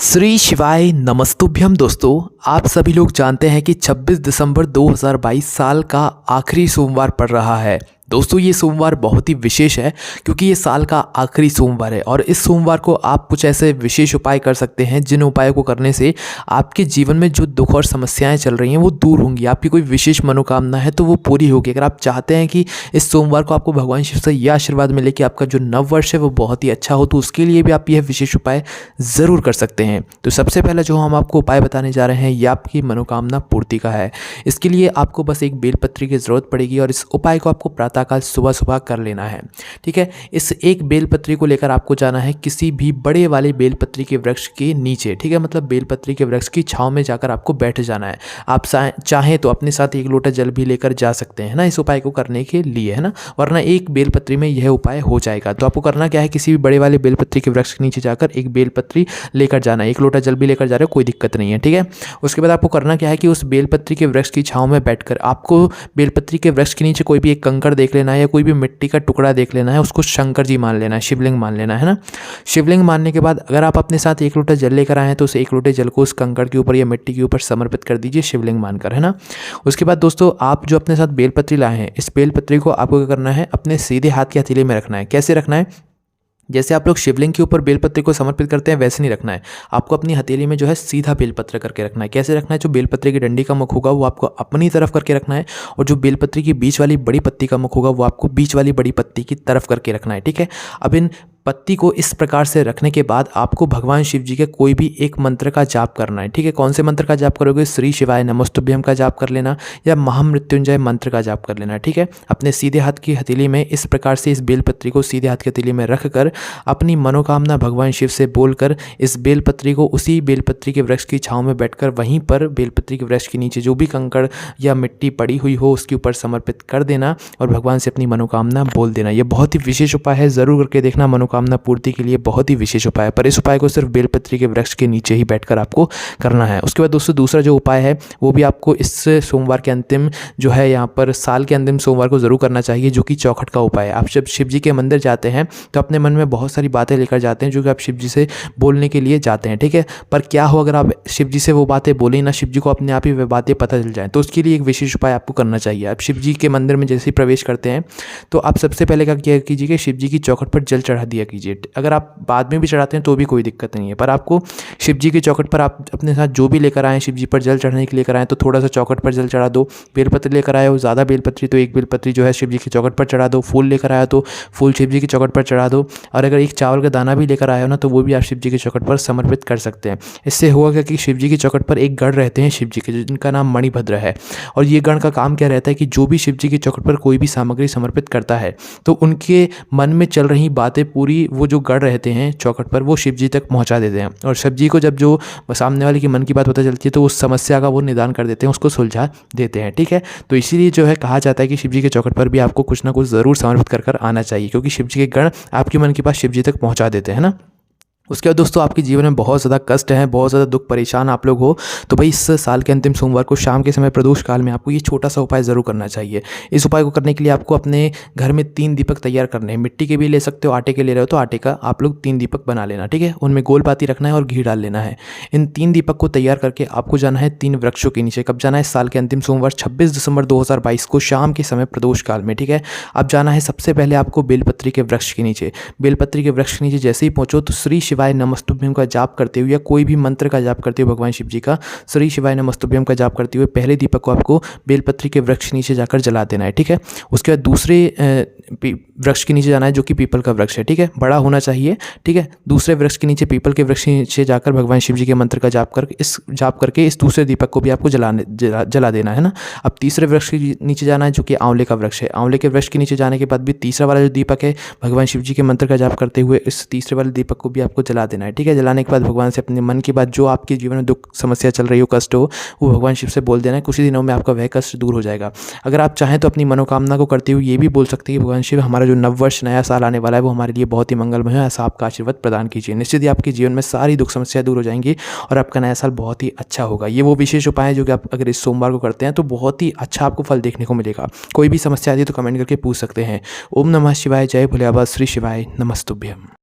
श्री शिवाय नमस्तुभ्यम। दोस्तों, आप सभी लोग जानते हैं कि 26 दिसंबर 2022 साल का आखिरी सोमवार पड़ रहा है। दोस्तों, ये सोमवार बहुत ही विशेष है क्योंकि ये साल का आखिरी सोमवार है और इस सोमवार को आप कुछ ऐसे विशेष उपाय कर सकते हैं जिन उपायों को करने से आपके जीवन में जो दुख और समस्याएं चल रही हैं वो दूर होंगी। आपकी कोई विशेष मनोकामना है तो वो पूरी होगी। अगर आप चाहते हैं कि इस सोमवार को आपको भगवान शिव से यह आशीर्वाद मिले कि आपका जो नव वर्ष है वो बहुत ही अच्छा हो, तो उसके लिए भी आप यह विशेष उपाय ज़रूर कर सकते हैं। तो सबसे पहले जो हम आपको उपाय बताने जा रहे हैं ये आपकी मनोकामना पूर्ति का है। इसके लिए आपको बस एक बेलपत्री की ज़रूरत पड़ेगी और इस उपाय को आपको प्रातःकाल सुबह सुबह कर लेना है। ठीक है, इस एक बेलपत्री को लेकर आपको जाना है किसी भी बड़े वाले बेलपत्री के वृक्ष के नीचे। ठीक है, मतलब बेलपत्री के वृक्ष की छांव में जाकर आपको बैठ जाना है। आप चाहें तो अपने साथ एक लोटा जल भी लेकर जा सकते हैं ना इस उपाय को करने के लिए, है ना, वरना एक बेलपत्री में यह उपाय हो जाएगा। तो आपको करना क्या है, किसी भी बड़े वाले बेलपत्री के वृक्ष के नीचे जाकर एक बेलपत्री लेकर जाना है। एक लोटा जल भी लेकर जा रहे हो, कोई दिक्कत नहीं है। ठीक है, उसके बाद आपको करना क्या है कि उस बेलपत्री के वृक्ष की छांव में बैठकर आपको बेलपत्री के वृक्ष के नीचे कोई भी एक कंकड़ देख लेना है या कोई भी मिट्टी का टुकड़ा देख लेना है, उसको शंकर जी मान लेना है, शिवलिंग मान लेना है ना। शिवलिंग मानने के बाद अगर आप अपने साथ एक लोटा जल लेकर आए हैं तो उस एक लोटे जल को उस कंकड़ के ऊपर या मिट्टी के ऊपर समर्पित कर दीजिए शिवलिंग मानकर, है ना। उसके बाद दोस्तों, आप जो अपने साथ बेलपत्री लाए हैं इस बेलपत्री को आपको क्या करना है, अपने सीधे हाथ की हथेली में रखना है। कैसे रखना है, जैसे आप लोग शिवलिंग के ऊपर बेलपत्र को समर्पित करते हैं वैसे नहीं रखना है। आपको अपनी हथेली में जो है सीधा बेलपत्र करके रखना है। कैसे रखना है, जो बेलपत्र की डंडी का मुख होगा वो आपको अपनी तरफ करके रखना है और जो बेलपत्र की बीच वाली बड़ी पत्ती का मुख होगा वो आपको बीच वाली बड़ी पत्ती की तरफ करके रखना है। ठीक है, अब इन पत्ती को इस प्रकार से रखने के बाद आपको भगवान शिव जी के कोई भी एक मंत्र का जाप करना है। ठीक है, कौन से मंत्र का जाप करोगे, श्री शिवाय नमस्तुभ्यम का जाप कर लेना या महामृत्युंजय मंत्र का जाप कर लेना। ठीक है, अपने सीधे हाथ की हथेली में इस प्रकार से इस बेलपत्री को सीधे हाथ की हथेली में रखकर अपनी मनोकामना भगवान शिव से बोलकर इस बेलपत्री को उसी बेलपत्री के वृक्ष की छांव में बैठकर वहीं पर बेलपत्री के वृक्ष के नीचे जो भी कंकड़ या मिट्टी पड़ी हुई हो उसके ऊपर समर्पित कर देना और भगवान से अपनी मनोकामना बोल देना। यह बहुत ही विशेष उपाय है, ज़रूर करके देखना। मनोकामना पूर्ति के लिए बहुत ही विशेष उपाय है, पर इस उपाय को सिर्फ बेलपत्री के वृक्ष के नीचे ही बैठकर आपको करना है। उसके बाद दोस्तों, दूसरा जो उपाय है वो भी आपको इस सोमवार के अंतिम जो है यहाँ पर साल के अंतिम सोमवार को जरूर करना चाहिए, जो कि चौखट का उपाय है। आप जब शिव जी के मंदिर जाते हैं तो अपने मन में बहुत सारी बातें लेकर जाते हैं जो कि आप शिव जी से बोलने के लिए जाते हैं। ठीक है, पर क्या हो अगर आप शिव जी से वो बातें बोलें ना, शिव जी को अपने आप ही वे बातें पता चल जाए, तो उसके लिए एक विशेष उपाय आपको करना चाहिए। आप शिव जी के मंदिर में जैसे ही प्रवेश करते हैं तो आप सबसे पहले क्या कीजिए कि शिव जी की चौखट पर जल चढ़ा दिया कीजिए। अगर आप बाद में भी चढ़ाते हैं तो भी कोई दिक्कत नहीं है, पर आपको शिव जी की चौखट पर आप अपने साथ जो भी लेकर आए शिव जी पर जल चढ़ाने के लेकर आए तो थोड़ा सा चौखट पर जल चढ़ा दो। बेलपत्र लेकर आए हो, ज़्यादा बेलपत्री तो एक बेलपत्री जो है शिव जी की चौखट पर चढ़ा दो। फूल लेकर आया तो फूल शिव जी की चौखट पर चढ़ा दो, और अगर एक चावल का दाना भी लेकर आए हो ना तो वो भी आप शिव जी की चौखट पर समर्पित कर सकते हैं। इससे होगा क्या कि शिव जी की चौखट पर एक गण रहते हैं शिव जी के, जिनका नाम मणिभद्र है, और ये गण का काम क्या रहता है कि जो भी शिव जी की चौखट पर कोई भी सामग्री समर्पित करता है तो उनके मन में चल रही बातें पूरी वो जो गण रहते हैं चौखट पर वो शिव जी तक पहुंचा देते हैं, और शिव जी को जब जो सामने वाले की मन की बात पता चलती है तो उस समस्या का वो निदान कर देते हैं, उसको सुलझा देते हैं। ठीक है, तो इसीलिए जो है कहा जाता है कि शिव जी के चौखट पर भी आपको कुछ ना कुछ ज़रूर समर्पित कर आना चाहिए, क्योंकि शिव जी के गण आपके मन की बात शिव जी तक पहुँचा देते हैं ना। उसके बाद दोस्तों, आपके जीवन में बहुत ज़्यादा कष्ट है, बहुत ज़्यादा दुख परेशान आप लोग हो, तो भाई इस साल के अंतिम सोमवार को शाम के समय प्रदोष काल में आपको ये छोटा सा उपाय ज़रूर करना चाहिए। इस उपाय को करने के लिए आपको अपने घर में 3 दीपक तैयार करने हैं। मिट्टी के भी ले सकते हो, आटे के ले रहे हो तो आटे का आप लोग 3 दीपक बना लेना। ठीक है, उनमें गोल बाती रखना है और घी डाल लेना है। इन 3 दीपक को तैयार करके आपको जाना है 3 वृक्षों के नीचे। कब जाना है, इस साल के अंतिम सोमवार 26 दिसंबर 2022 को शाम के समय प्रदोष काल में। ठीक है, अब जाना है सबसे पहले आपको बेलपत्री के वृक्ष के नीचे। बेलपत्री के वृक्ष के नीचे जैसे ही पहुँचो तो श्री शिवाय नमस्तुभ्यम का जाप करते हुए या कोई भी मंत्र का जाप करते हुए भगवान शिव जी का श्री शिवाय नमस्तुभ्यम का जाप करते हुए पहले दीपक को आपको बेलपत्री के वृक्ष नीचे जाकर जला देना है। ठीक है, उसके बाद दूसरे वृक्ष के नीचे जाना है जो कि पीपल का वृक्ष है। ठीक है, बड़ा होना चाहिए। ठीक है, दूसरे वृक्ष के नीचे पीपल के वृक्ष के नीचे जाकर भगवान शिव जी के मंत्र का जाप करके इस दूसरे दीपक को भी आपको जला देना है ना। अब तीसरे वृक्ष के नीचे जाना है जो कि आंवले का वृक्ष है। आंवले के वृक्ष के नीचे जाने के बाद भी तीसरा वाला जो दीपक है भगवान शिव जी के मंत्र का जाप करते हुए इस तीसरे वाले दीपक को भी आपको जला देना है। ठीक है, जलाने के बाद भगवान से अपने मन की बात जो आपके जीवन में दुख समस्या चल रही हो, कष्ट हो, वो भगवान शिव से बोल देना है। कुछ ही दिनों में आपका वह कष्ट दूर हो जाएगा। अगर आप चाहें तो अपनी मनोकामना को करते हुए ये भी बोल सकते हैं कि भगवान शिव, हमारा जो नव वर्ष नया साल आने वाला है वो हमारे लिए बहुत ही मंगलमय है, ऐसा आपका आशीर्वाद प्रदान कीजिए। निश्चित ही आपके जीवन में सारी दुख समस्या दूर हो जाएंगी और आपका नया साल बहुत ही अच्छा होगा। ये वो विशेष उपाय है जो कि आप अगर इस सोमवार को करते हैं तो बहुत ही अच्छा आपको फल देखने को मिलेगा। कोई भी समस्या आती है तो कमेंट करके पूछ सकते हैं। ओम नमः शिवाय, जय भोले बाबा, श्री शिवाय नमस्तुभ्यम।